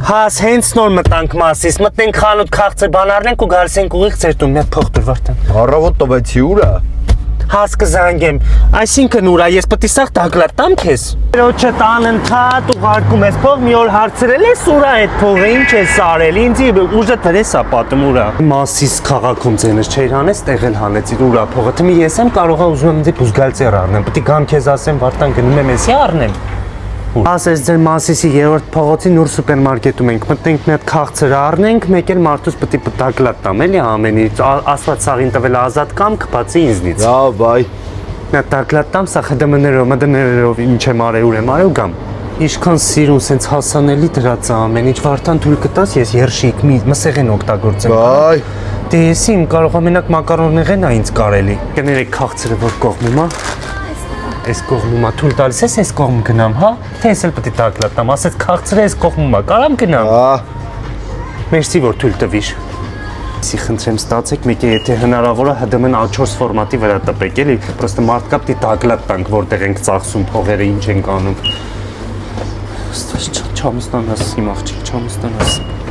Հաս հենց նոր մտանք Մասիս, մտնենք խանութ քաղցր բան առնենք ու գալիս ենք ուղիղ ձեր տուն, մի հատ փող տուր Վարդան։ Առավոտ տվեցի ուրա։ Հաս կզանգեմ, այսինքն ուրա, ես պետք է սաղ տակլատամ քեզ։ Երոջը տան ընդհատ ուղարկում ես փող, մի օր հարցրել ես ուրա այդ փողը ինչ ես արել, ինձ ուժը դրես է պատում ուրա։ Մասիս քաղաքում ձենս չէր հանես, տեղել հանեցիր ուրա փողը, թմի ես եմ կարող ուզում եմ ինձ բուզգալցիար առնեմ, պետք է գամ քեզ ասեմ Վարդան գնում եմ էսի առնեմ։ Ասես ձեր Մասիսի երրորդ փողոցի նոր սուպերմարկետում ենք, մտնենք մի հատ քաղցր առնենք, մեկ էլ մարդուց պետք է տակլատ տամ, էլի ամենից, Աստված սաղին տվել ազատ կամ կպացի ինձնից։ Լավ, բայ։ Մի հատ տակլատ տամ, սա ԽԴՄ-ներով ինչ եմ արել, ուր եմ արել ու գամ։ Ինչքան սիրուն, սենց հասանելի դրած է ամեն ինչ, Վարդան թույլ կտաս, ես երշիկ մի մսեղեն օգտագործեմ։ Բայ։ Դե եսի իմ կարող է մենակ մակարոնեղեն է ինձ կարելի։ Կներեք քաղցրը որ կողմում է։ Այս կողմում է թույլ տալիս ես այս կողմ գնամ, հա? Թե ես էլ պետք է տակլատամ, ասես քաղցրը այս կողմում է, կարամ գնամ։ Մերսի որ թույլ տվիր։ Իսի խնդրեմ ստացեք, մեկ է եթե հնարավոր է ՀԴՄ-ն A4 ֆորմատի վրա տպեք, էլի, պրոստը մարդկա պետք է տակլատ տանք, որտեղ ենք ծախսում փողերը, ինչ ենք անում։ Ստաս չամստանաս իմ աղջիկ, չամստանաս։